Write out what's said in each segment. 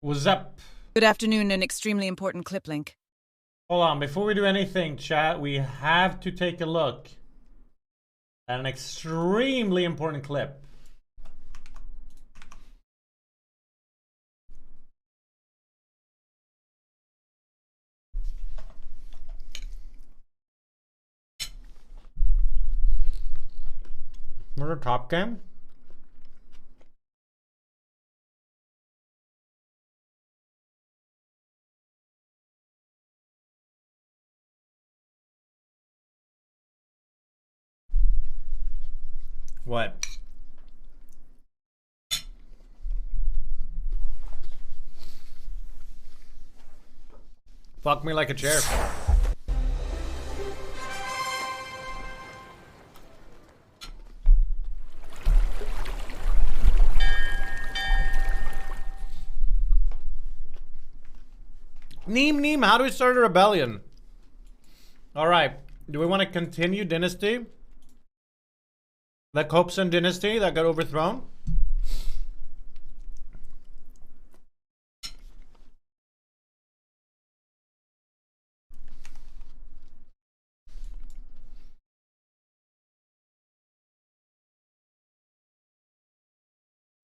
What's up? Good afternoon, an extremely important clip link. Hold on, before we do anything, chat, we have to take a look at an extremely important clip. Where's the top game? What? Fuck me like a chair. Nymn, how do we start a rebellion? Alright, do we want to continue Dynasty? The Copson Dynasty that got overthrown?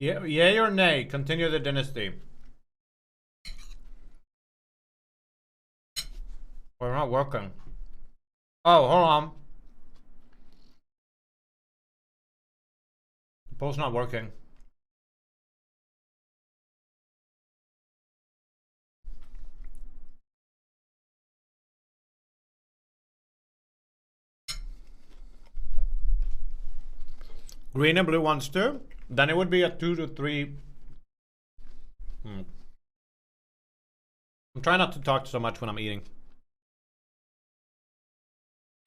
Yeah, yay or nay, continue the dynasty. We're not working. Oh, hold on. The poll's not working. Green and blue wants to. Then it would be a 2 to 3. I'm trying not to talk so much when I'm eating.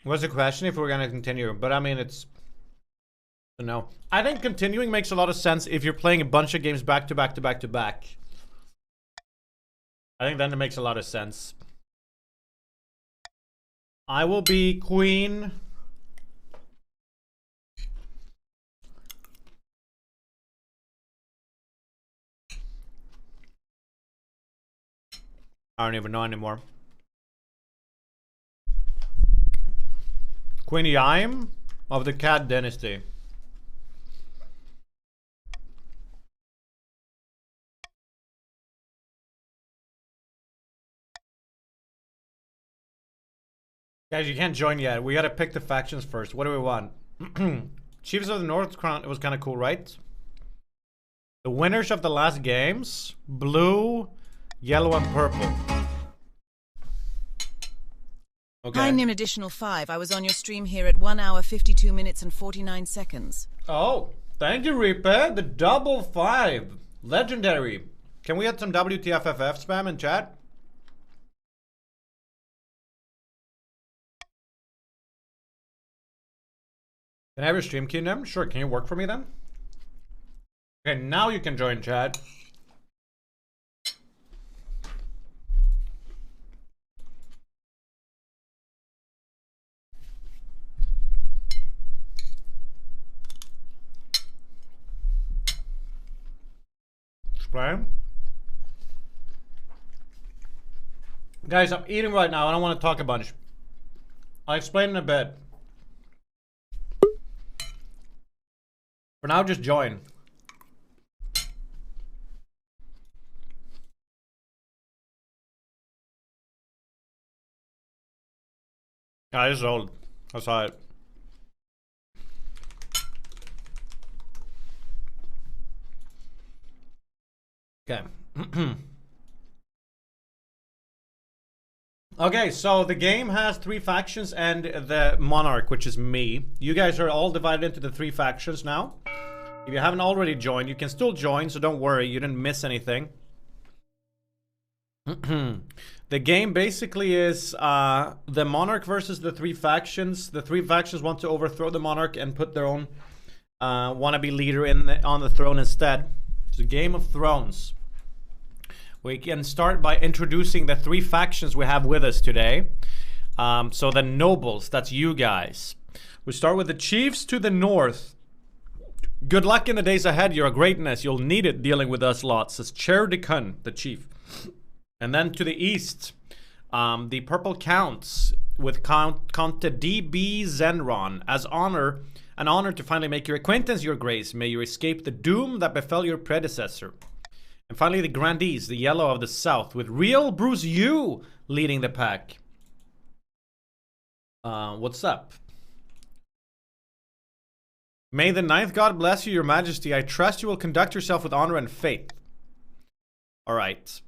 What's the question if we're gonna continue? But I mean, it's no. I think continuing makes a lot of sense if you're playing a bunch of games back to back to back to back. I think then it makes a lot of sense. I will be queen. I don't even know anymore. Queen Nymn of the Cat Dynasty. Guys, you can't join yet. We gotta pick the factions first. What do we want? Chiefs of the North Crown. It was kind of cool, right? The winners of the last games: blue, yellow, and purple. Okay. Hi, Nymn Additional 5. I was on your stream here at 1 hour, 52 minutes, and 49 seconds. Oh, thank you, Reaper. The double 5. Legendary. Can we add some WTFFF spam in chat? Can I have your stream key, Nym? Sure, can you work for me then? Okay, now you can join chat. Explain. Guys, I'm eating right now. I don't want to talk a bunch. I'll explain in a bit. For now, just join. Yeah, it's old. I saw it. Okay. Okay, so the game has 3 factions and the monarch, which is me. You guys are all divided into the 3 factions now. If you haven't already joined, you can still join, so don't worry, you didn't miss anything. The game basically is the monarch versus the 3 factions. The 3 factions want to overthrow the monarch and put their own wannabe leader on the throne instead. It's a Game of Thrones. We can start by introducing the 3 factions we have with us today. So the nobles, that's you guys. We start with the chiefs to the north. Good luck in the days ahead. You're a greatness. You'll need it dealing with us lots, says Chair de Kun, the chief. And then to the east, the purple counts with Conte D.B. Zenron as an honor to finally make your acquaintance, your grace. May you escape the doom that befell your predecessor. And finally, the grandees, the yellow of the south, with real Bruce Yu leading the pack. What's up? May the ninth god bless you, your majesty. I trust you will conduct yourself with honor and faith. Alright.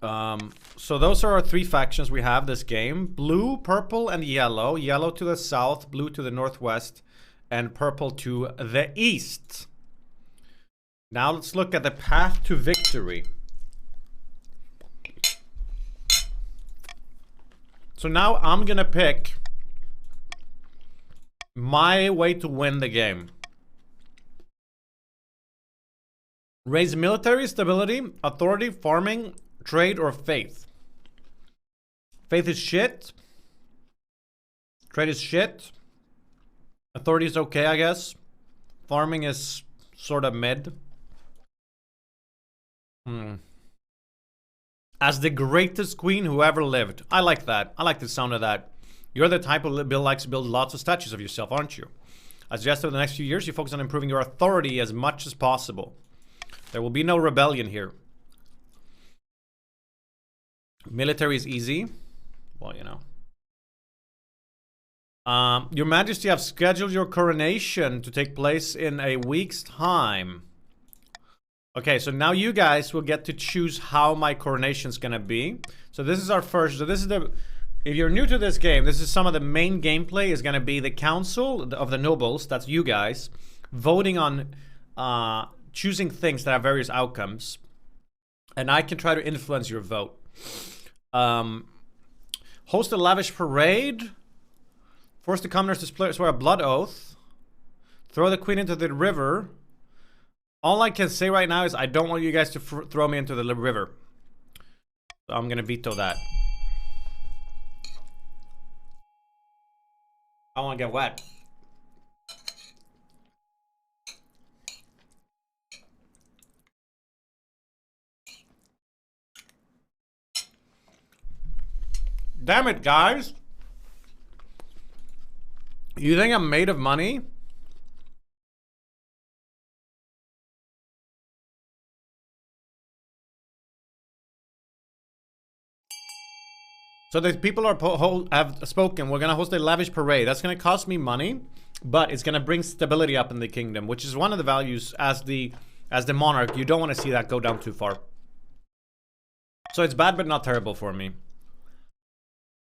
So those are our three factions we have this game. Blue, purple, and yellow. Yellow to the south, blue to the northwest, and purple to the east. Now let's look at the path to victory. So now I'm gonna pick my way to win the game. Raise military stability, authority, farming, trade, or faith. Faith is shit. Trade is shit. Authority is okay, I guess. Farming is sort of mid. As the greatest queen who ever lived. I like that. I like the sound of that. You're the type of likes to build lots of statues of yourself, aren't you? I suggest over the next few years you focus on improving your authority as much as possible. There will be no rebellion here. Military is easy. Well, you know. Your Majesty, I've scheduled your coronation to take place in a week's time. Okay, so now you guys will get to choose how my coronation's gonna be. So this is our first. So this is the. If you're new to this game, this is some of the main gameplay. Is gonna be the council of the nobles. That's you guys voting on, choosing things that have various outcomes, and I can try to influence your vote. Host a lavish parade. Force the commoners to swear a blood oath. Throw the queen into the river. All I can say right now is I don't want you guys to throw me into the river. So I'm gonna veto that. I wanna get wet. Damn it, guys. You think I'm made of money? So the people have spoken. We're gonna host a lavish parade. That's gonna cost me money, but it's gonna bring stability up in the kingdom, which is one of the values as the monarch. You don't want to see that go down too far. So it's bad, but not terrible for me.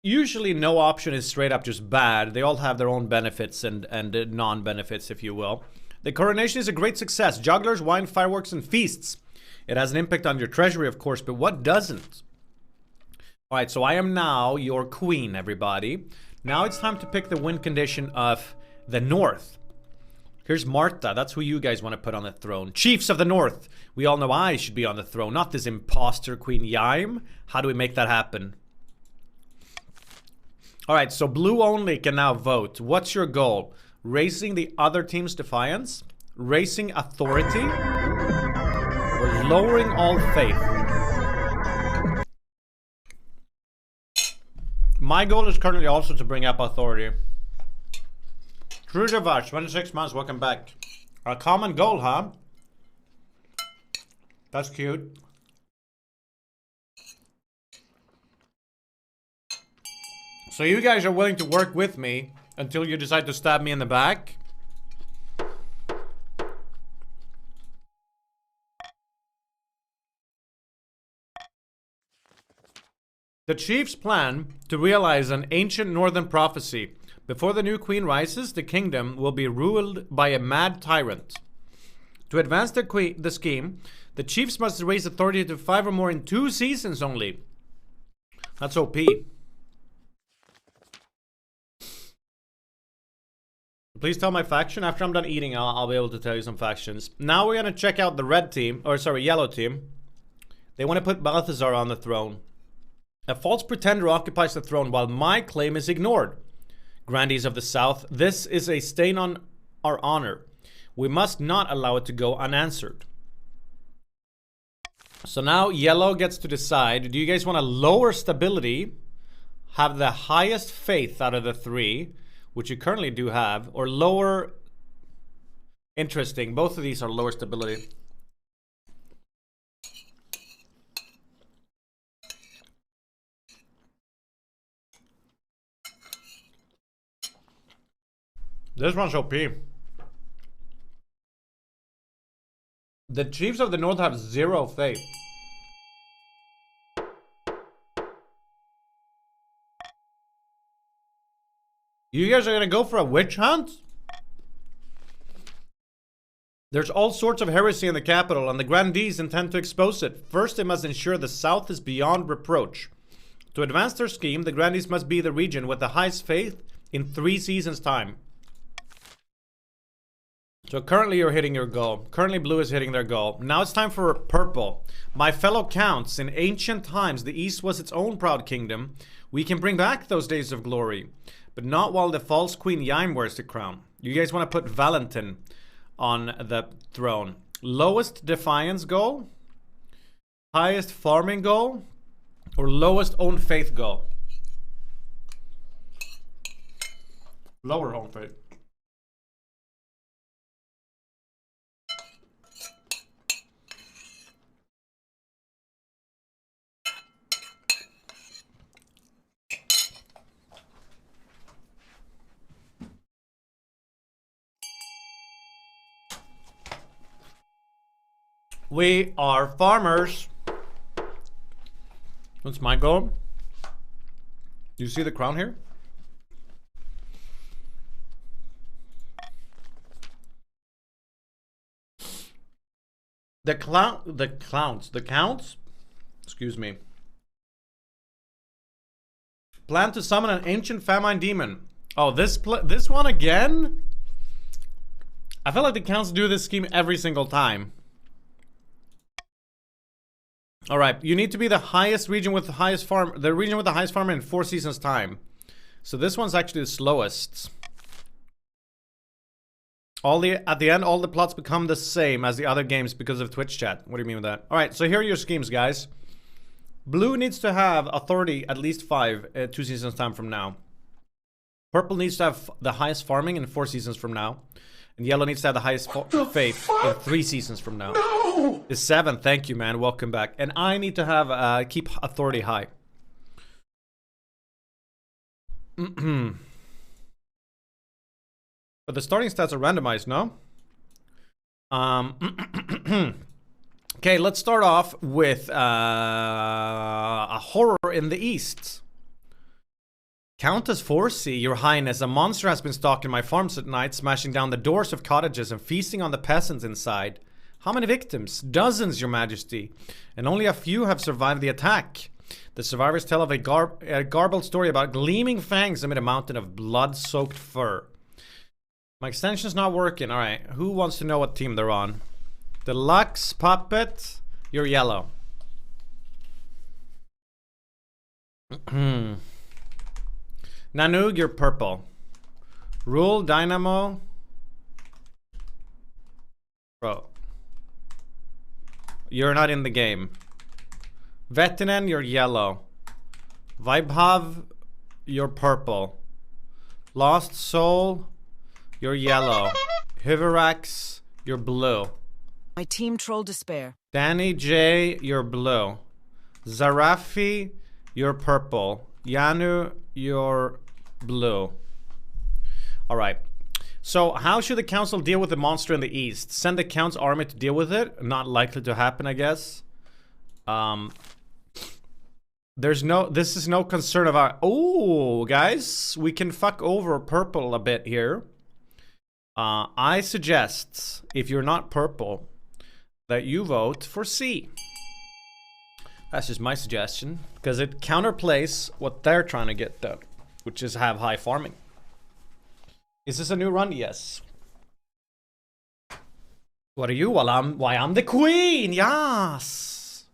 Usually, no option is straight up just bad. They all have their own benefits and non-benefits, if you will. The coronation is a great success. Jugglers, wine, fireworks, and feasts. It has an impact on your treasury, of course, but what doesn't? Alright, so I am now your queen, everybody. Now it's time to pick the win condition of the North. Here's Martha. That's who you guys want to put on the throne. Chiefs of the North. We all know I should be on the throne, not this imposter Queen Nymn. How do we make that happen? Alright, so blue only can now vote. What's your goal? Raising the other team's defiance? Raising authority? Or lowering all faith? My goal is currently also to bring up authority. True Devash, 26 months, welcome back. Our common goal, huh? That's cute. So you guys are willing to work with me until you decide to stab me in the back? The chiefs plan to realize an ancient northern prophecy. Before the new queen rises, the kingdom will be ruled by a mad tyrant. To advance the scheme, the chiefs must raise authority to 5 or more in 2 seasons only. That's OP. Please tell my faction. After I'm done eating, I'll be able to tell you some factions. Now we're gonna check out the red team, or sorry, yellow team. They want to put Balthazar on the throne. A false pretender occupies the throne while my claim is ignored. Grandees of the South, this is a stain on our honor. We must not allow it to go unanswered. So now yellow gets to decide. Do you guys want to lower stability, have the highest faith out of the three, which you currently do have, or lower... Interesting. Both of these are lower stability. This one's OP. The Chiefs of the North have 0 faith. You guys are gonna go for a witch hunt? There's all sorts of heresy in the capital, and the grandees intend to expose it. First, they must ensure the South is beyond reproach. To advance their scheme, the grandees must be the region with the highest faith in 3 seasons' time. So currently you're hitting your goal. Currently blue is hitting their goal. Now it's time for purple. My fellow counts, in ancient times the East was its own proud kingdom. We can bring back those days of glory, but not while the false queen Nymn wears the crown. You guys want to put Valentin on the throne. Lowest defiance goal, highest farming goal, or lowest own faith goal? Lower own faith. We are farmers. What's my goal? Do you see the crown here? The counts, excuse me, plan to summon an ancient famine demon. Oh, this one again? I feel like the counts do this scheme every single time. All right, you need to be the highest region with the highest farm, the region with the highest farmer in 4 seasons time. So this one's actually the slowest. At the end, all the plots become the same as the other games because of Twitch chat. What do you mean with that? All right, so here are your schemes, guys. Blue needs to have authority at least 5 2 seasons time from now. Purple needs to have the highest farming in 4 seasons from now. And yellow needs to have the highest faith in 3 seasons from now. No! It's 7. Thank you, man. Welcome back. And I need to have keep authority high. But the starting stats are randomized, no? Okay, let's start off with a horror in the East. Countess Forsey, your highness, a monster has been stalking my farms at night, smashing down the doors of cottages and feasting on the peasants inside. How many victims? Dozens, your majesty. And only a few have survived the attack. The survivors tell of a garbled story about gleaming fangs amid a mountain of blood-soaked fur. My extension's not working. Alright, who wants to know what team they're on? Deluxe, Puppet, you're yellow. Nanoog, you're purple. Rule, Dynamo. Bro. You're not in the game. Vetinen, you're yellow. Vibhav, you're purple. Lost Soul, you're yellow. Hiverax, you're blue. My team troll despair. Danny J, you're blue. Zarafi, you're purple. Yanu, you're blue. Alright. So, how should the council deal with the monster in the east? Send the count's army to deal with it? Not likely to happen, I guess. This is no concern of our... Oh, guys. We can fuck over purple a bit here. I suggest, if you're not purple, that you vote for C. That's just my suggestion, because it counterplays what they're trying to get done, which is have high farming. Is this a new run? Yes. What are you? Well, why I'm the queen. Yes.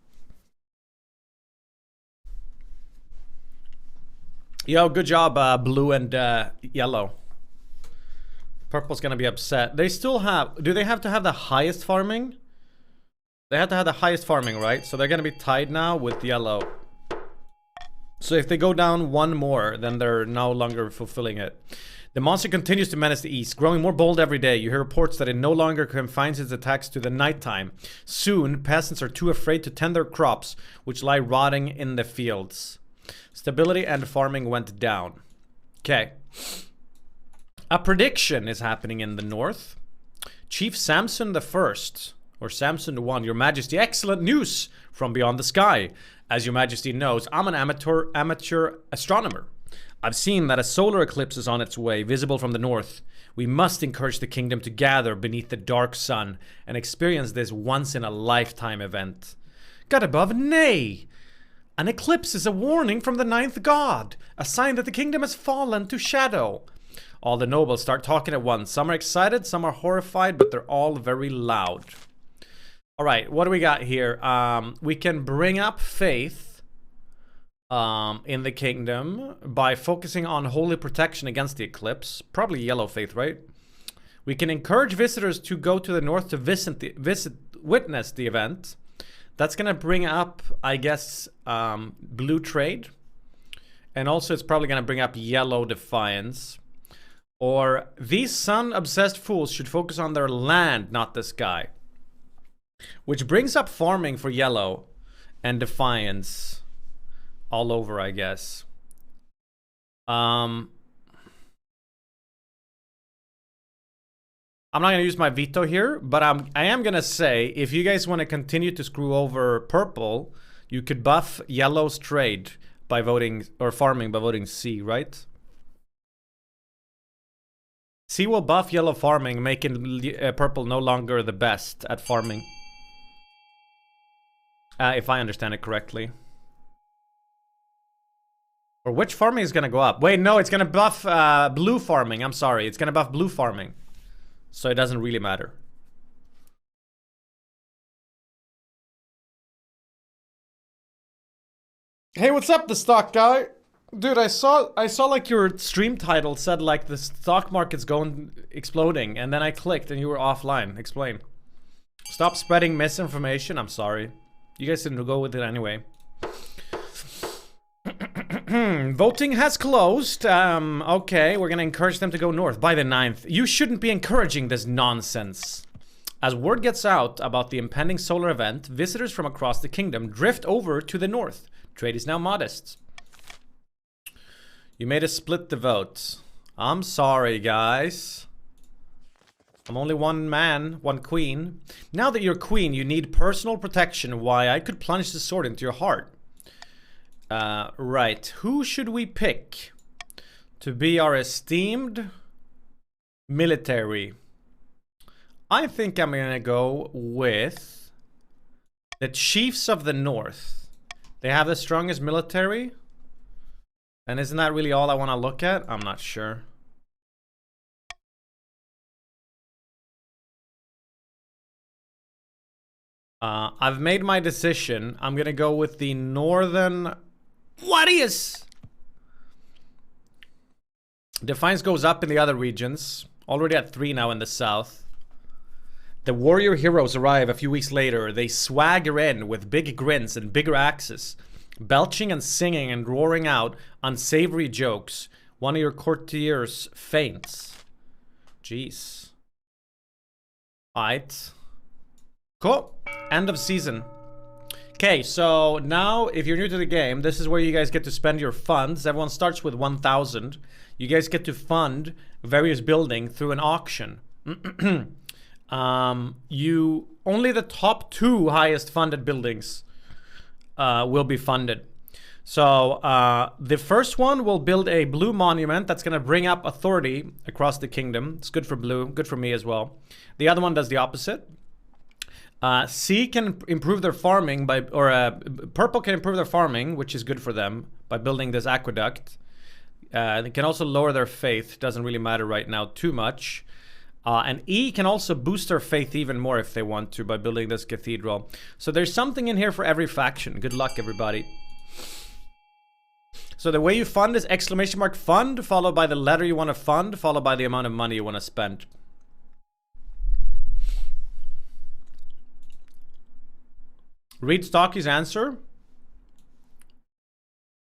Yo, good job, blue and yellow. Purple's gonna be upset. They still have... Do they have to have the highest farming? They have to have the highest farming, right? So they're gonna be tied now with yellow. So if they go down one more, then they're no longer fulfilling it. The monster continues to menace the east, growing more bold every day. You hear reports that it no longer confines its attacks to the nighttime. Soon, peasants are too afraid to tend their crops, which lie rotting in the fields. Stability and farming went down. Okay. A prediction is happening in the north. Chief Samson the First, or Samson the One, Your Majesty, excellent news from beyond the sky. As Your Majesty knows, I'm an amateur astronomer. I've seen that a solar eclipse is on its way, visible from the north. We must encourage the kingdom to gather beneath the dark sun and experience this once-in-a-lifetime event. God above, nay! An eclipse is a warning from the ninth god, a sign that the kingdom has fallen to shadow. All the nobles start talking at once. Some are excited, some are horrified, but they're all very loud. Alright, what do we got here? We can bring up faith in the kingdom by focusing on holy protection against the eclipse. Probably yellow faith, right? We can encourage visitors to go to the north to witness the event. That's gonna bring up, I guess, blue trade. And also it's probably gonna bring up yellow defiance. Or these sun-obsessed fools should focus on their land, not the sky. Which brings up farming for yellow and defiance. All over, I guess. I'm not gonna use my veto here, but I am gonna say if you guys want to continue to screw over purple, you could buff yellow's trade by voting, or farming by voting C, right? C will buff yellow farming, making purple no longer the best at farming. If I understand it correctly. Or which farming is gonna go up? Wait, no, it's gonna buff blue farming. I'm sorry, it's gonna buff blue farming. So it doesn't really matter. Hey, what's up, the stock guy? Dude, I saw like your stream title said like the stock market's going exploding, and then I clicked and you were offline. Explain. Stop spreading misinformation. I'm sorry. You guys didn't go with it anyway. Voting has closed. Okay, we're gonna encourage them to go north by the 9th. You shouldn't be encouraging this nonsense. As word gets out about the impending solar event, visitors from across the kingdom drift over to the north. Trade is now modest. You made us split the vote. I'm sorry, guys. I'm only one man, one queen. Now that you're queen, you need personal protection. Why, I could plunge the sword into your heart. Right. Who should we pick to be our esteemed military? I think I'm gonna go with the Chiefs of the North. They have the strongest military. And isn't that really all I want to look at? I'm not sure. I've made my decision. I'm gonna go with the Northern Warriors. Defiance goes up in the other regions. Already at 3 now in the south. The warrior heroes arrive a few weeks later. They swagger in with big grins and bigger axes, belching and singing and roaring out unsavory jokes. One of your courtiers faints. Jeez. Alright. Cool. End of season. Okay, so now if you're new to the game, this is where you guys get to spend your funds. Everyone starts with 1,000. You guys get to fund various buildings through an auction. Only the top 2 highest funded buildings will be funded. So the first one will build a blue monument that's going to bring up authority across the kingdom. It's good for blue, good for me as well. The other one does the opposite. C can improve their farming by, or purple can improve their farming, which is good for them by building this aqueduct. They can also lower their faith. Doesn't really matter right now too much. And E can also boost their faith even more if they want to by building this cathedral. So there's something in here for every faction. Good luck, everybody. So the way you fund is exclamation mark fund, followed by the letter you want to fund, followed by the amount of money you want to spend. Read Stocky's answer.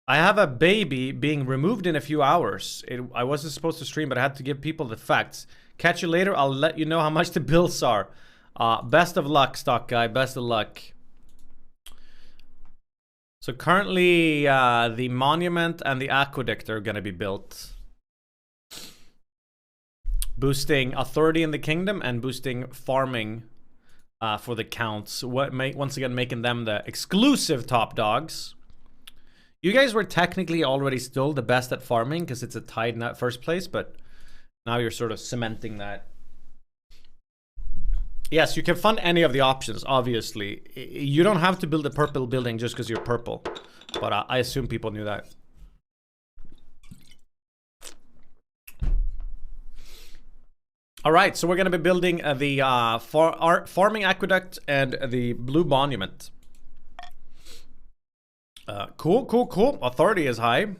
I have a baby being removed in a few hours. I wasn't supposed to stream, but I had to give people the facts. Catch you later. I'll let you know how much the bills are. Best of luck, Stock Guy. Best of luck. So currently, the monument and the aqueduct are going to be built. Boosting authority in the kingdom and boosting farming for the counts. Once again, making them the exclusive top dogs. You guys were technically already still the best at farming because it's a tied nut first place, but now you're sort of cementing that. Yes, you can fund any of the options, obviously. You don't have to build a purple building just because you're purple, but I assume people knew that. All right, so we're going to be building the farming aqueduct and the blue monument. Cool. Authority is high.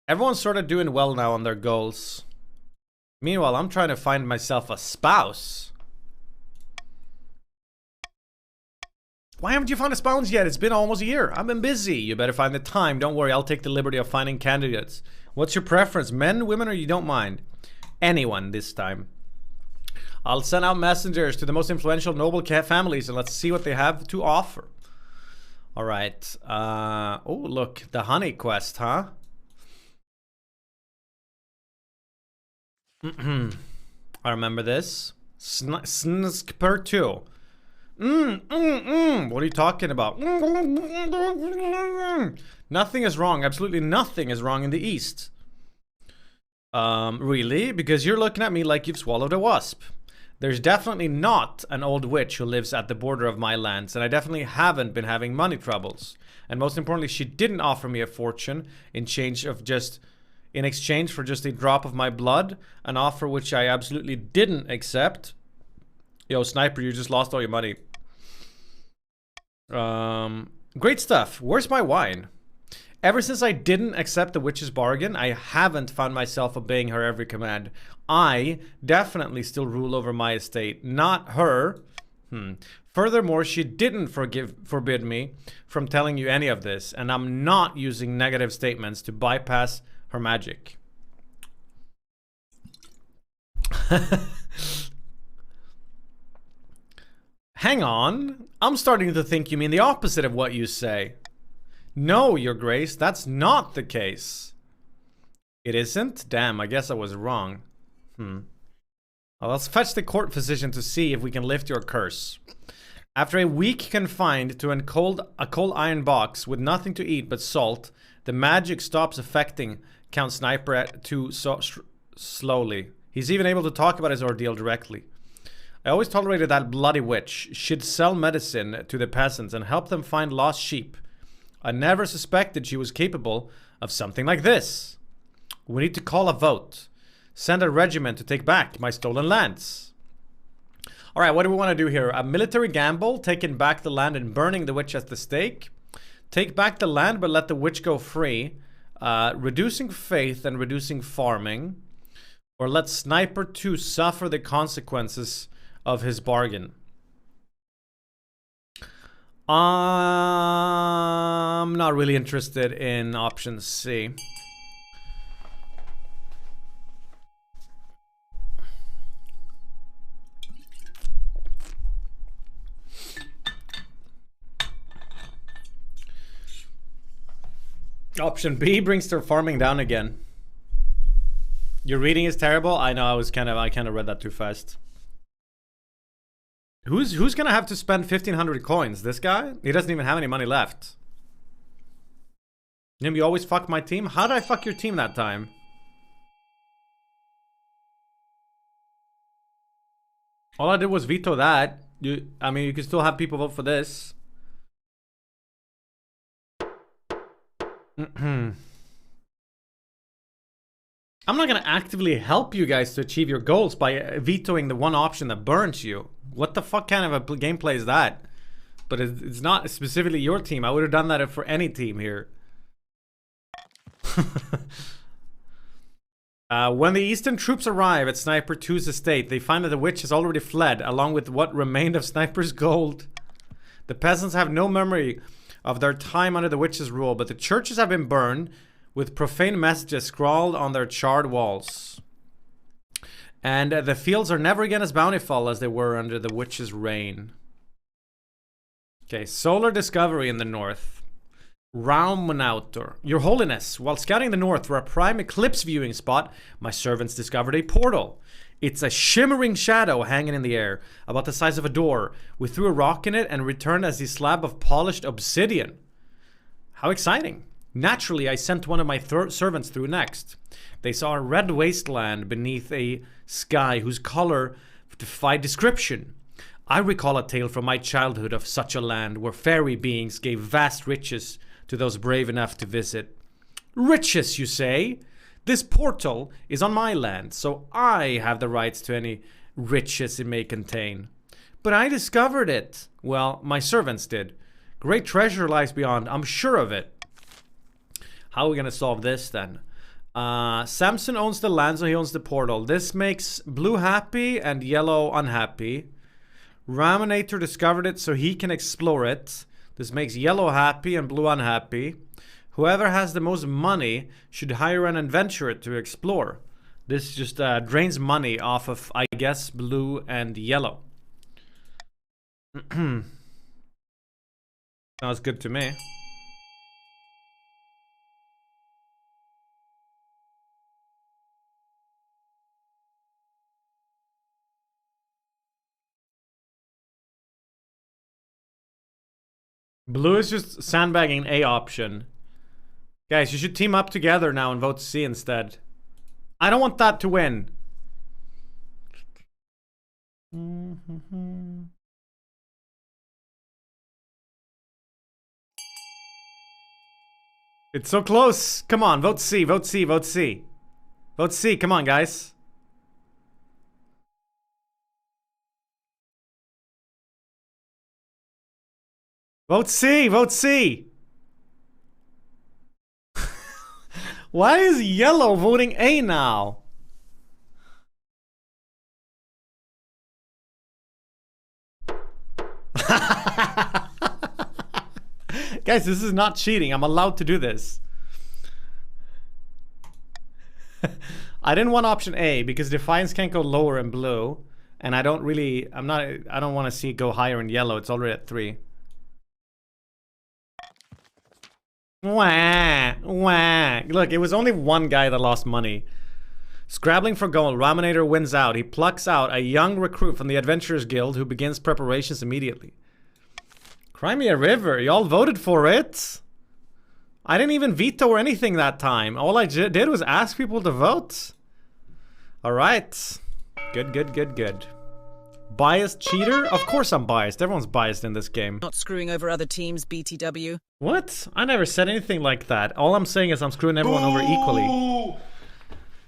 Everyone's sort of doing well now on their goals. Meanwhile, I'm trying to find myself a spouse. Why haven't you found a spouse yet? It's been almost a year. I've been busy. You better find the time. Don't worry, I'll take the liberty of finding candidates. What's your preference? Men, women, or you don't mind? Anyone this time. I'll send out messengers to the most influential noble families and let's see what they have to offer. All right. Oh, look, the honey quest, huh? I remember this. Snsk per 2. What are you talking about? Nothing is wrong. Absolutely nothing is wrong in the East. Really? Because you're looking at me like you've swallowed a wasp. There's definitely not an old witch who lives at the border of my lands, and I definitely haven't been having money troubles. And most importantly, she didn't offer me a fortune in exchange for just a drop of my blood, an offer which I absolutely didn't accept. Yo, Sniper, you just lost all your money. Great stuff. Where's my wine? Ever since I didn't accept the witch's bargain, I haven't found myself obeying her every command. I definitely still rule over my estate, not her. Furthermore, she didn't forbid me from telling you any of this, and I'm not using negative statements to bypass her magic. Hang on. I'm starting to think you mean the opposite of what you say. No, Your Grace, that's not the case. It isn't? Damn, I guess I was wrong. Well, let's fetch the court physician to see if we can lift your curse. After a week confined to a cold iron box with nothing to eat but salt, the magic stops affecting Count Sniper slowly. He's even able to talk about his ordeal directly. I always tolerated that bloody witch. She'd sell medicine to the peasants and help them find lost sheep. I never suspected she was capable of something like this. We need to call a vote. Send a regiment to take back my stolen lands. Alright, what do we want to do here? A military gamble, taking back the land and burning the witch at the stake. Take back the land but let the witch go free. Reducing faith and reducing farming. Or let Sniper 2 suffer the consequences of his bargain. I'm not really interested in option C. Option B brings their farming down again. Your reading is terrible. I know. I kind of read that too fast. Who's gonna have to spend 1,500 coins? This guy? He doesn't even have any money left. Nymn, you always fuck my team? How did I fuck your team that time? All I did was veto that. I mean, you can still have people vote for this. I'm not gonna actively help you guys to achieve your goals by vetoing the one option that burns you. What the fuck kind of a gameplay is that? But it's not specifically your team. I would have done that for any team here. When the eastern troops arrive at Sniper 2's estate, they find that the witch has already fled, along with what remained of Sniper's gold. The peasants have no memory of their time under the witch's rule, but the churches have been burned, with profane messages scrawled on their charred walls. And the fields are never again as bountiful as they were under the witch's reign. Okay, solar discovery in the north. Raumanautor. Your Holiness, while scouting the north for a prime eclipse viewing spot, my servants discovered a portal. It's a shimmering shadow hanging in the air, about the size of a door. We threw a rock in it and returned as a slab of polished obsidian. How exciting. Naturally, I sent one of my servants through next. They saw a red wasteland beneath a sky whose color defied description. I recall a tale from my childhood of such a land where fairy beings gave vast riches to those brave enough to visit. Riches, you say? This portal is on my land, so I have the rights to any riches it may contain. But I discovered it. Well, my servants did. Great treasure lies beyond, I'm sure of it. How are we gonna solve this then? Samson owns the land, so he owns the portal. This makes blue happy and yellow unhappy. Raminator discovered it, so he can explore it. This makes yellow happy and blue unhappy. Whoever has the most money should hire an adventurer to explore. This just drains money off of, I guess, blue and yellow. Sounds good to me. Blue is just sandbagging A option. Guys, you should team up together now and vote C instead. I don't want that to win. It's so close. Come on, vote C, vote C, vote C. Vote C, come on, guys. Vote C, vote C. Why is yellow voting A now? Guys, this is not cheating. I'm allowed to do this. I didn't want option A because Defiance can't go lower in blue. And I don't really, I don't want to see it go higher in yellow. It's already at 3. Wah, wah. Look, it was only one guy that lost money. Scrabbling for gold, Raminator wins out. He plucks out a young recruit from the Adventurers Guild who begins preparations immediately. Crimea River, y'all voted for it? I didn't even veto or anything that time. All I did was ask people to vote. Alright. Good, good, good, good. Biased cheater? Of course I'm biased. Everyone's biased in this game. Not screwing over other teams, BTW. What? I never said anything like that. All I'm saying is I'm screwing everyone over equally.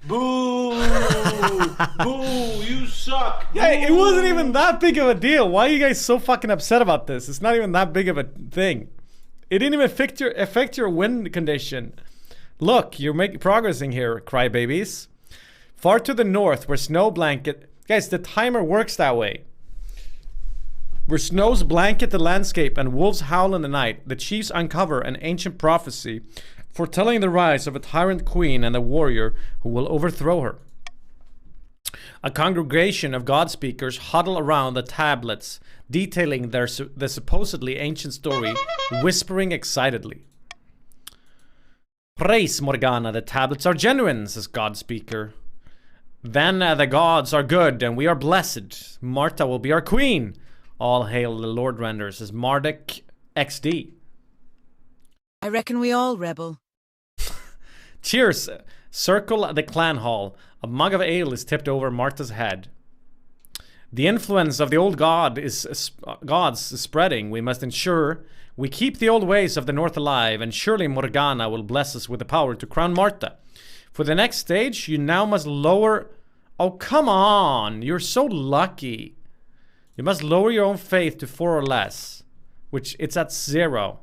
Boo! Boo! You suck! Hey, it wasn't even that big of a deal. Why are you guys so fucking upset about this? It's not even that big of a thing. It didn't even affect your win condition. Look, you're progressing here, crybabies. Far to the north, where snow blanket... Guys, the timer works that way. Where snows blanket the landscape and wolves howl in the night, the chiefs uncover an ancient prophecy foretelling the rise of a tyrant queen and a warrior who will overthrow her. A congregation of God speakers huddle around the tablets, detailing the supposedly ancient story, whispering excitedly. Praise Morgana, the tablets are genuine, says God speaker. Then the gods are good and we are blessed. Marta will be our queen. All hail the Lord Render, says Marduk XD. I reckon we all rebel. Cheers. Circle the clan hall. A mug of ale is tipped over Marta's head. The influence of the old gods is spreading. We must ensure we keep the old ways of the north alive, and surely Morgana will bless us with the power to crown Marta. For the next stage, you now must lower... Oh, come on! You're so lucky. You must lower your own faith to 4 or less, which it's at 0.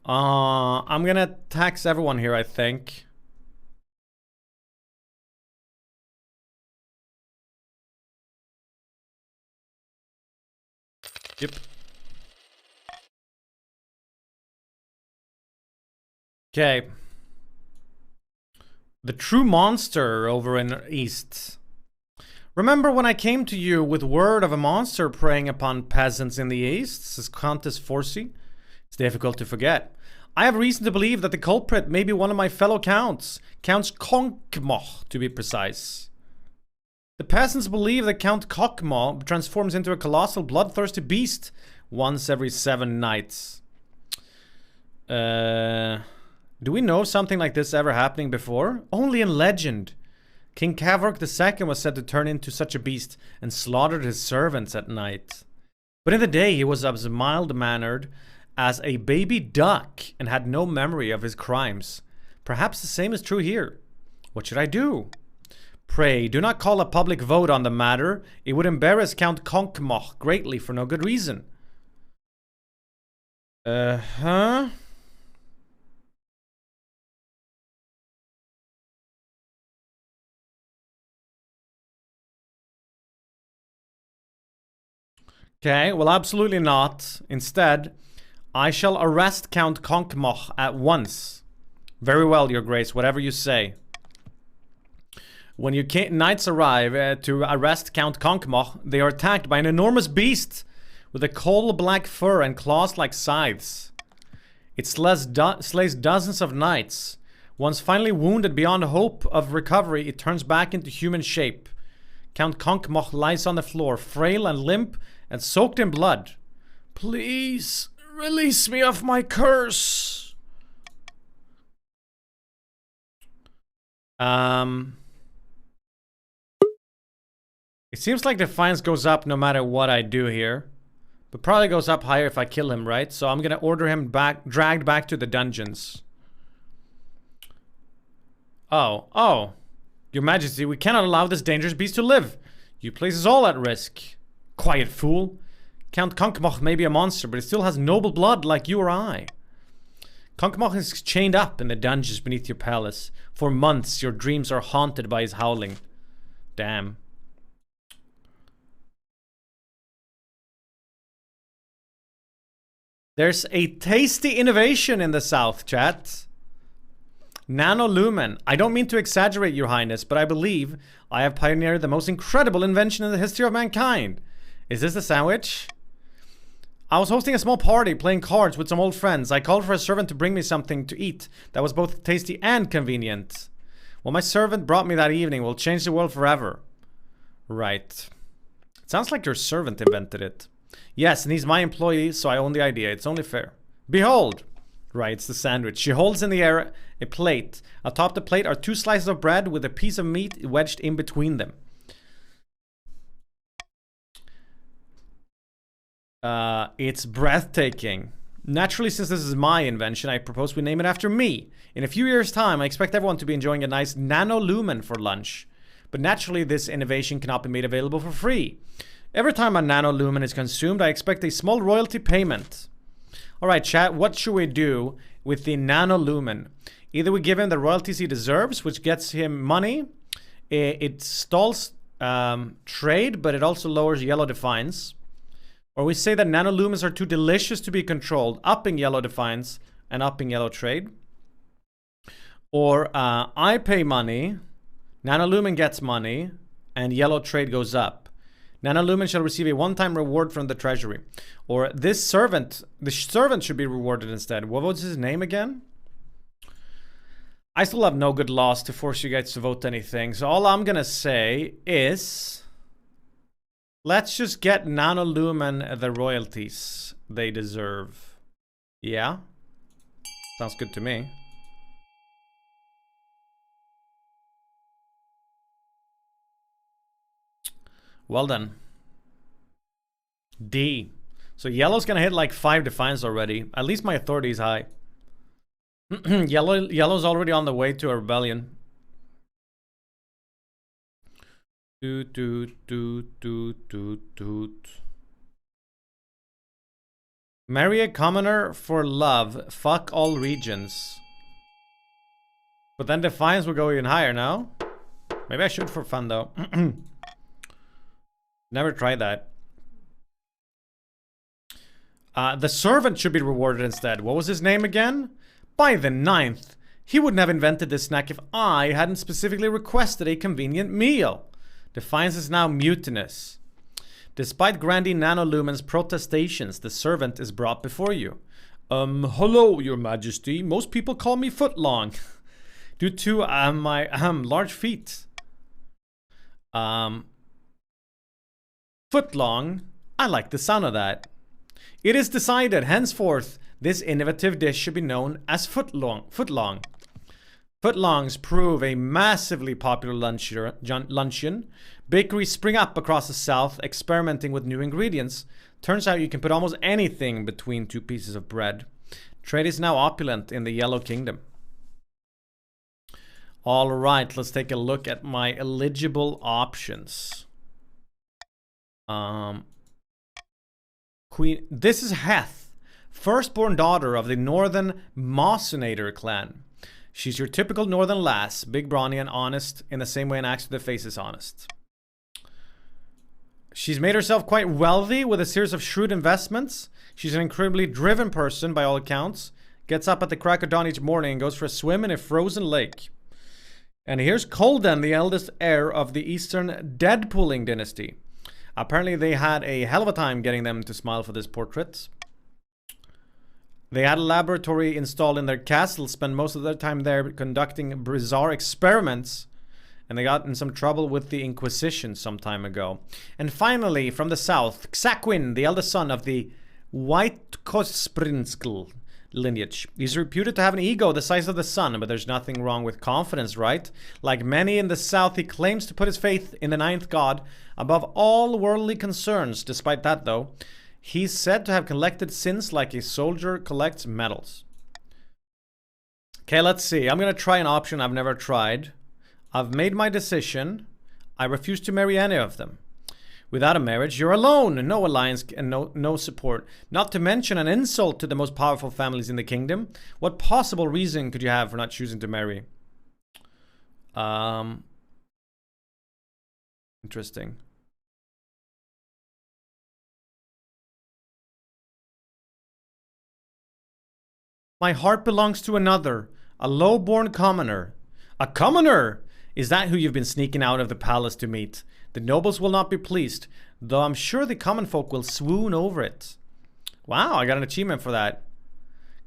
I'm gonna tax everyone here, I think. Yep. Okay. The true monster over in East. Remember when I came to you with word of a monster preying upon peasants in the East, says Countess Forsey? It's difficult to forget. I have reason to believe that the culprit may be one of my fellow counts, Count Konkmoch, to be precise. The peasants believe that Count Konkmoch transforms into a colossal bloodthirsty beast once every 7 nights. Do we know of something like this ever happening before? Only in legend. King Kavork II was said to turn into such a beast and slaughtered his servants at night. But in the day he was as mild-mannered as a baby duck and had no memory of his crimes. Perhaps the same is true here. What should I do? Pray, do not call a public vote on the matter. It would embarrass Count Konkmoch greatly for no good reason. Huh? Okay, well, absolutely not. Instead, I shall arrest Count Konkmoch at once. Very well, Your Grace, whatever you say. When your knights arrive to arrest Count Konkmoch, they are attacked by an enormous beast with a coal-black fur and claws like scythes. It slays dozens of knights. Once finally wounded beyond hope of recovery, it turns back into human shape. Count Konkmoch lies on the floor, frail and limp, and soaked in blood. Please, release me of my curse. It seems like defiance goes up no matter what I do here. But probably goes up higher if I kill him, right? So I'm gonna order him dragged back to the dungeons. Oh. Your Majesty, we cannot allow this dangerous beast to live. You place us all at risk. Quiet, fool. Count Konkmoch may be a monster, but he still has noble blood like you or I. Konkmoch is chained up in the dungeons beneath your palace. For months, your dreams are haunted by his howling. Damn. There's a tasty innovation in the south, chat. Nanolumen. I don't mean to exaggerate, Your Highness, but I believe I have pioneered the most incredible invention in the history of mankind. Is this a sandwich? I was hosting a small party, playing cards with some old friends. I called for a servant to bring me something to eat that was both tasty and convenient. What my servant brought me that evening will change the world forever. Right. It sounds like your servant invented it. Yes, and he's my employee, so I own the idea. It's only fair. Behold! Right, it's the sandwich. She holds in the air a plate. Atop the plate are 2 slices of bread with a piece of meat wedged in between them. It's breathtaking. Naturally, since this is my invention, I propose we name it after me. In a few years' time, I expect everyone to be enjoying a nice nanolumen for lunch. But naturally, this innovation cannot be made available for free. Every time a nanolumen is consumed, I expect a small royalty payment. Alright, chat, what should we do with the nanolumen? Either we give him the royalties he deserves, which gets him money. It stalls trade, but it also lowers yellow defiance. Or we say that nanolumens are too delicious to be controlled, upping yellow defiance and upping yellow trade. Or I pay money, nanolumen gets money, and yellow trade goes up. Nanolumen shall receive a one-time reward from the treasury. Or the servant should be rewarded instead. What was his name again? I still have no good laws to force you guys to vote anything. So all I'm gonna say is, let's just get nanolumen the royalties they deserve. Yeah? Sounds good to me. Well done. D. So yellow's gonna hit like 5 defiance already. At least my authority is high. Yellow's already on the way to a rebellion. Doot doot doot doot doot doot. Marry a commoner for love. Fuck all regions. But then Defiance will go even higher now. Maybe I should for fun though. Never tried that. The servant should be rewarded instead. What was his name again? By the 9th. He wouldn't have invented this snack if I hadn't specifically requested a convenient meal. Defiance is now mutinous. Despite Grandee Nanolumen's protestations, the servant is brought before you. Hello, your majesty. Most people call me Footlong. Due to my large feet. Footlong. I like the sound of that. It is decided, henceforth, this innovative dish should be known as Footlong. Footlongs prove a massively popular luncheon. Bakeries spring up across the south, experimenting with new ingredients. Turns out you can put almost anything between two pieces of bread. Trade is now opulent in the Yellow Kingdom. Alright, let's take a look at my eligible options. Queen. This is Heth, firstborn daughter of the Northern Mawsonator clan. She's your typical northern lass, big, brawny, and honest in the same way an axe to the face is honest. She's made herself quite wealthy with a series of shrewd investments. She's an incredibly driven person by all accounts. Gets up at the crack of dawn each morning and goes for a swim in a frozen lake. And here's Colden, the eldest heir of the Eastern Deadpooling dynasty. Apparently they had a hell of a time getting them to smile for this portrait. They had a laboratory installed in their castle, spent most of their time there conducting bizarre experiments, and they got in some trouble with the Inquisition some time ago. And finally, from the south, Xaquin, the eldest son of the White Kosprinskl lineage. He's reputed to have an ego the size of the sun, but there's nothing wrong with confidence, right? Like many in the south, he claims to put his faith in the ninth god above all worldly concerns. Despite that, though, he's said to have collected sins like a soldier collects medals. Okay, let's see. I'm gonna try an option I've never tried. I've made my decision. I refuse to marry any of them. Without a marriage, you're alone, no alliance and no support. Not to mention an insult to the most powerful families in the kingdom. What possible reason could you have for not choosing to marry? Interesting. My heart belongs to another, a low-born commoner. A commoner? Is that who you've been sneaking out of the palace to meet? The nobles will not be pleased, though I'm sure the common folk will swoon over it. Wow, I got an achievement for that.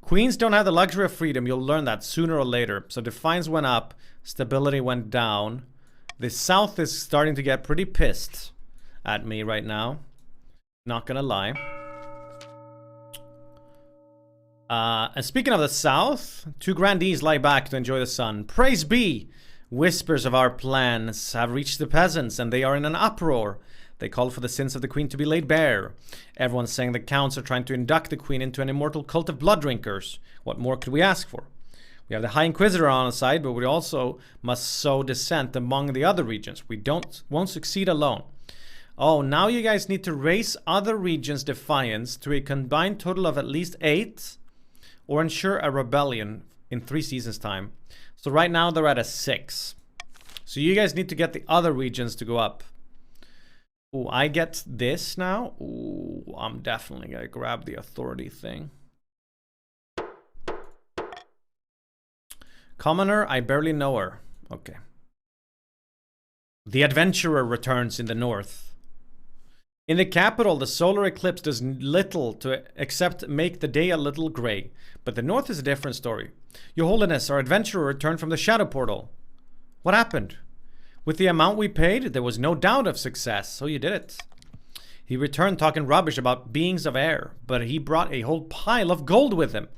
Queens don't have the luxury of freedom. You'll learn that sooner or later. So defiance went up, stability went down. The south is starting to get pretty pissed at me right now. Not gonna lie. And speaking of the south, two grandees lie back to enjoy the sun. Praise be! Whispers of our plans have reached the peasants, and they are in an uproar. They call for the sins of the queen to be laid bare. Everyone's saying the counts are trying to induct the queen into an immortal cult of blood drinkers. What more could we ask for? We have the High Inquisitor on our side, but we also must sow dissent among the other regions. We won't succeed alone. Oh, now you guys need to raise other regions' defiance to a combined total of at least 8, or ensure a rebellion in 3 seasons' time. So right now they're at a 6. So you guys need to get the other regions to go up. Ooh, I get this now. Ooh, I'm definitely gonna grab the authority thing. Commoner, I barely know her. Okay. The adventurer returns in the north. In the capital, the solar eclipse does little to except make the day a little gray. But the north is a different story. Your Holiness, our adventurer returned from the shadow portal. What happened? With the amount we paid, there was no doubt of success, so you did it. He returned talking rubbish about beings of air, but he brought a whole pile of gold with him.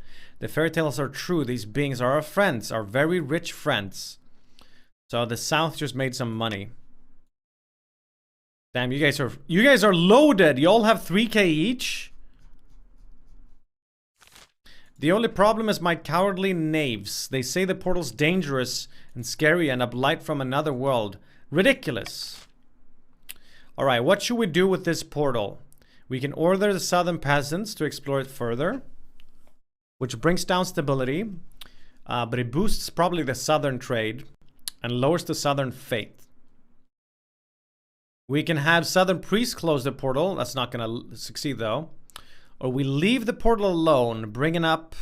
The fairy tales are true. These beings are our friends, our very rich friends. So the south just made some money. Damn, you guys are loaded. You all have 3k each? The only problem is my cowardly knaves. They say the portal's dangerous and scary and a blight from another world. Ridiculous. Alright, what should we do with this portal? We can order the southern peasants to explore it further, which brings down stability, but it boosts probably the southern trade and lowers the southern faith. We can have southern priests close the portal. That's not going to succeed though. Or we leave the portal alone, bringing up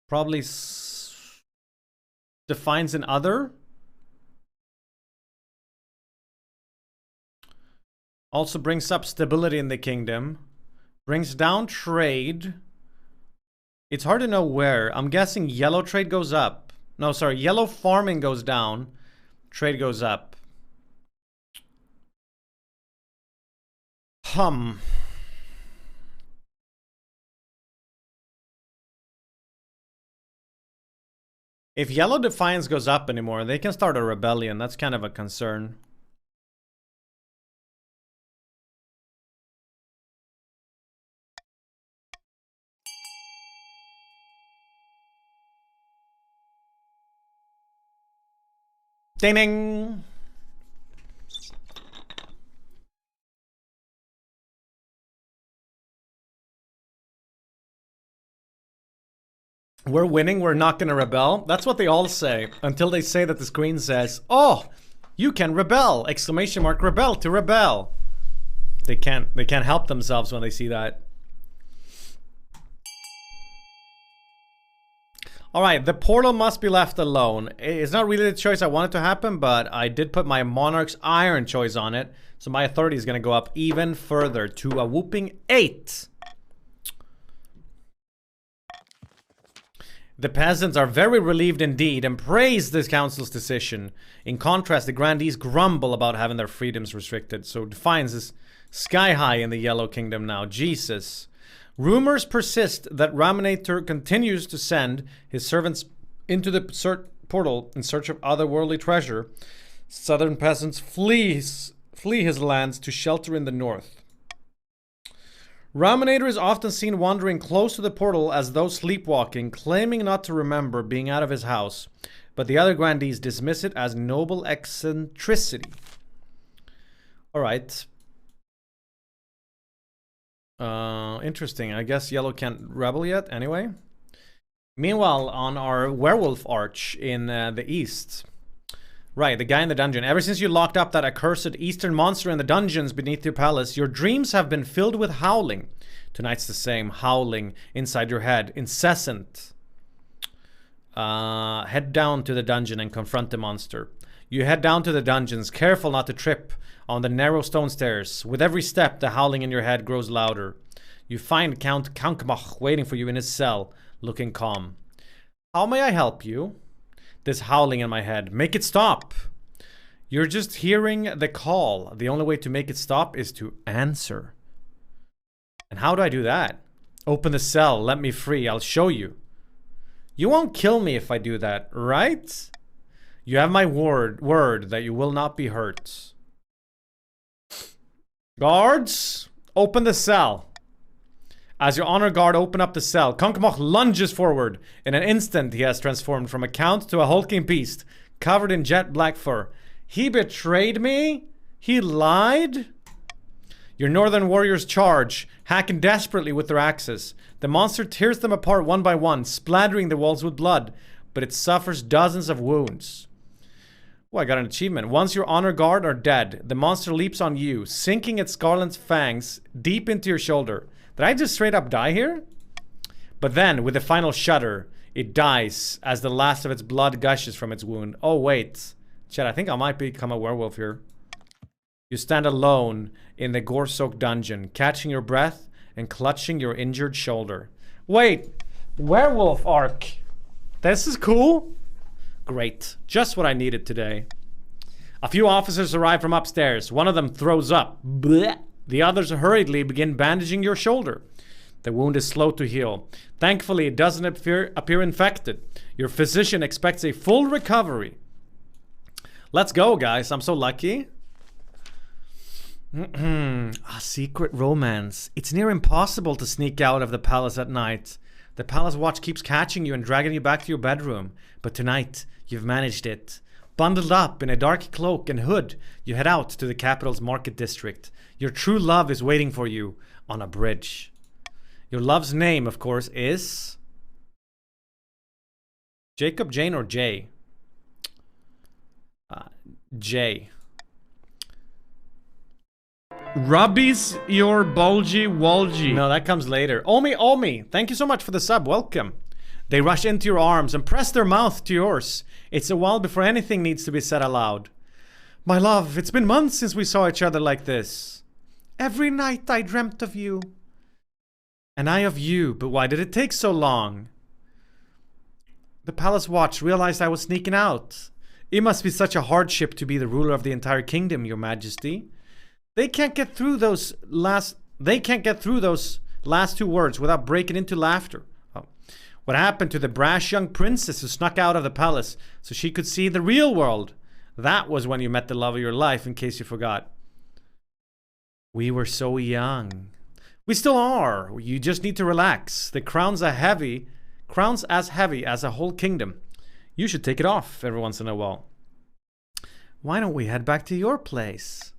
probably defines an other. Also brings up stability in the kingdom. Brings down trade. It's hard to know where. I'm guessing yellow trade goes up. No, sorry. Yellow farming goes down. Trade goes up. If yellow defiance goes up anymore, they can start a rebellion. That's kind of a concern. Ding ding. We're winning, we're not gonna rebel. That's what they all say until they say that the screen says, "Oh, you can rebel!" Exclamation mark rebel to rebel. They can't help themselves when they see that. Alright, the portal must be left alone. It's not really the choice I wanted to happen, but I did put my Monarch's Iron choice on it. So my authority is gonna go up even further to a whooping 8. The peasants are very relieved indeed and praise this council's decision. In contrast, the grandees grumble about having their freedoms restricted. So defiance is sky high in the Yellow Kingdom now. Jesus. Rumors persist that Raminator continues to send his servants into the portal in search of otherworldly treasure. Southern peasants flee his lands to shelter in the north. Raminator is often seen wandering close to the portal as though sleepwalking, claiming not to remember being out of his house, but the other grandees dismiss it as noble eccentricity. Alright. Interesting. I guess yellow can't rebel yet, anyway. Meanwhile, on our werewolf arch in the east... Right, the guy in the dungeon. Ever since you locked up that accursed eastern monster in the dungeons beneath your palace, your dreams have been filled with howling. Tonight's the same. Howling inside your head. Incessant. Head down to the dungeon and confront the monster. You head down to the dungeons, careful not to trip on the narrow stone stairs. With every step, the howling in your head grows louder. You find Count Kankmach waiting for you in his cell, looking calm. How may I help you? This howling in my head. Make it stop. You're just hearing the call. The only way to make it stop is to answer. And how do I do that? Open the cell. Let me free. I'll show you. You won't kill me if I do that, right? You have my word that you will not be hurt. Guards, open the cell. As your honor guard open up the cell, Kankmach lunges forward. In an instant, he has transformed from a count to a hulking beast, covered in jet black fur. He betrayed me? He lied? Your northern warriors charge, hacking desperately with their axes. The monster tears them apart one by one, splattering the walls with blood, but it suffers dozens of wounds. Oh, I got an achievement. Once your honor guard are dead, the monster leaps on you, sinking its scarlet fangs deep into your shoulder. Did I just straight up die here? But then, with a final shudder, it dies as the last of its blood gushes from its wound. Oh, wait. Chat, I think I might become a werewolf here. You stand alone in the gore-soaked dungeon, catching your breath and clutching your injured shoulder. Wait, werewolf arc. This is cool. Great. Just what I needed today. A few officers arrive from upstairs. One of them throws up. Blech. The others hurriedly begin bandaging your shoulder. The wound is slow to heal. Thankfully, it doesn't appear infected. Your physician expects a full recovery. Let's go, guys. I'm so lucky. A secret romance. It's near impossible to sneak out of the palace at night. The palace watch keeps catching you and dragging you back to your bedroom. But tonight, you've managed it. Bundled up in a dark cloak and hood, you head out to the capital's market district. Your true love is waiting for you on a bridge. Your love's name, of course, is Jacob, Jane, or Jay? Jay. Rubbies your bulgy walgy. No, that comes later. Omi, thank you so much for the sub. Welcome. They rush into your arms and press their mouth to yours. It's a while before anything needs to be said aloud. My love, it's been months since we saw each other like this. Every night I dreamt of you. And I of you, but why did it take so long? The palace watch realized I was sneaking out. It must be such a hardship to be the ruler of the entire kingdom, your majesty. They can't get through those last two words without breaking into laughter. Oh. What happened to the brash young princess who snuck out of the palace so she could see the real world? That was when you met the love of your life, in case you forgot. We were so young. We still are. You just need to relax. The crown's as heavy as a whole kingdom. You should take it off every once in a while. Why don't we head back to your place?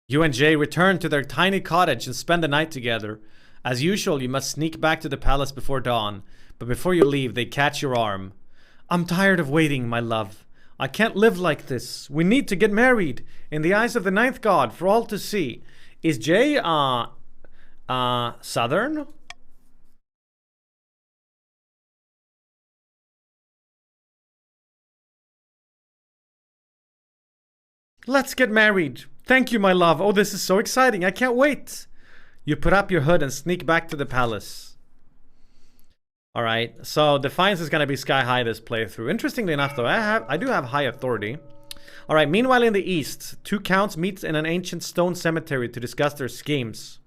You and Jay return to their tiny cottage and spend the night together. As usual, you must sneak back to the palace before dawn. But before you leave, they catch your arm. I'm tired of waiting, my love. I can't live like this. We need to get married in the eyes of the ninth god for all to see. Is Jay, Southern? Let's get married. Thank you, my love. Oh, this is so exciting. I can't wait. You put up your hood and sneak back to the palace. All right. So Defiance is going to be sky high this playthrough. Interestingly enough, though, I do have high authority. All right. Meanwhile, in the east, two counts meet in an ancient stone cemetery to discuss their schemes.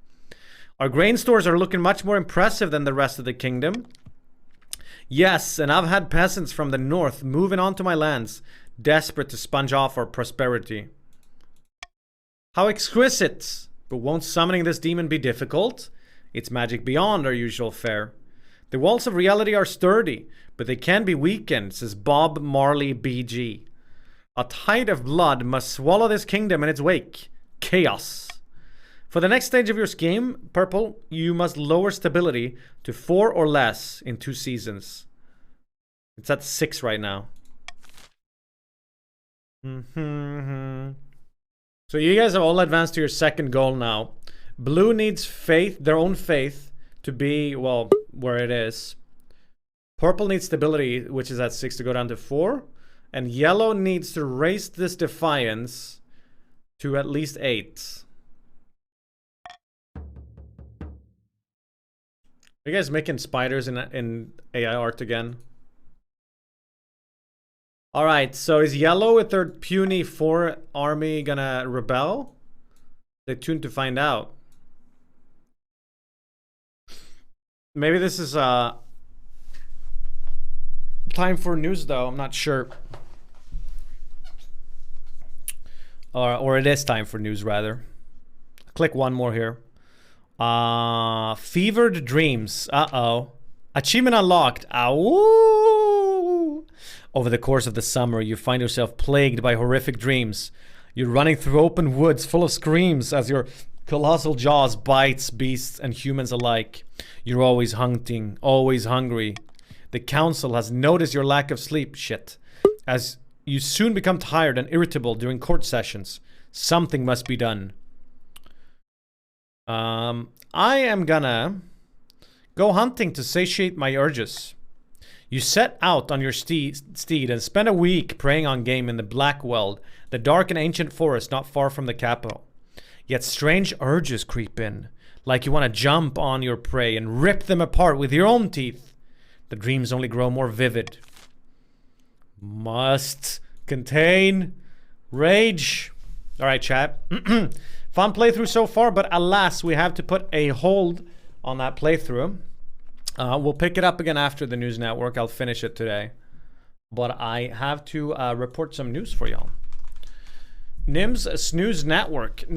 Our grain stores are looking much more impressive than the rest of the kingdom. Yes, and I've had peasants from the north moving onto my lands, desperate to sponge off our prosperity. How exquisite! But won't summoning this demon be difficult? It's magic beyond our usual fare. The walls of reality are sturdy, but they can be weakened, says Bob Marley BG. A tide of blood must swallow this kingdom in its wake. Chaos. For the next stage of your scheme, Purple, you must lower stability to 4 or less in 2 seasons. It's at 6 right now. So you guys have all advanced to your second goal now. Blue needs faith, their own faith, to be, well, where it is. Purple needs stability, which is at 6, to go down to 4. And yellow needs to raise this defiance to at least 8. Are you guys making spiders in AI art again? Alright, so is yellow with their puny 4 army gonna rebel? Stay tuned to find out. Maybe this is time for news though, I'm not sure. Or it is time for news rather. Click one more here. Fevered dreams. Uh-oh. Achievement unlocked. Ow. Over the course of the summer, you find yourself plagued by horrific dreams. You're running through open woods full of screams as your colossal jaws bites beasts and humans alike. You're always hunting, always hungry. The council has noticed your lack of sleep, shit. As you soon become tired and irritable during court sessions. Something must be done. I am gonna go hunting to satiate my urges. You set out on your steed and spend a week preying on game in the Blackweld, the dark and ancient forest not far from the capital. Yet strange urges creep in, like you want to jump on your prey and rip them apart with your own teeth. The dreams only grow more vivid. Must contain rage. Alright, chat. Fun playthrough so far, but alas, we have to put a hold on that playthrough. We'll pick it up again after the news network. I'll finish it today. But I have to report some news for y'all. Nymn's Snooze Network.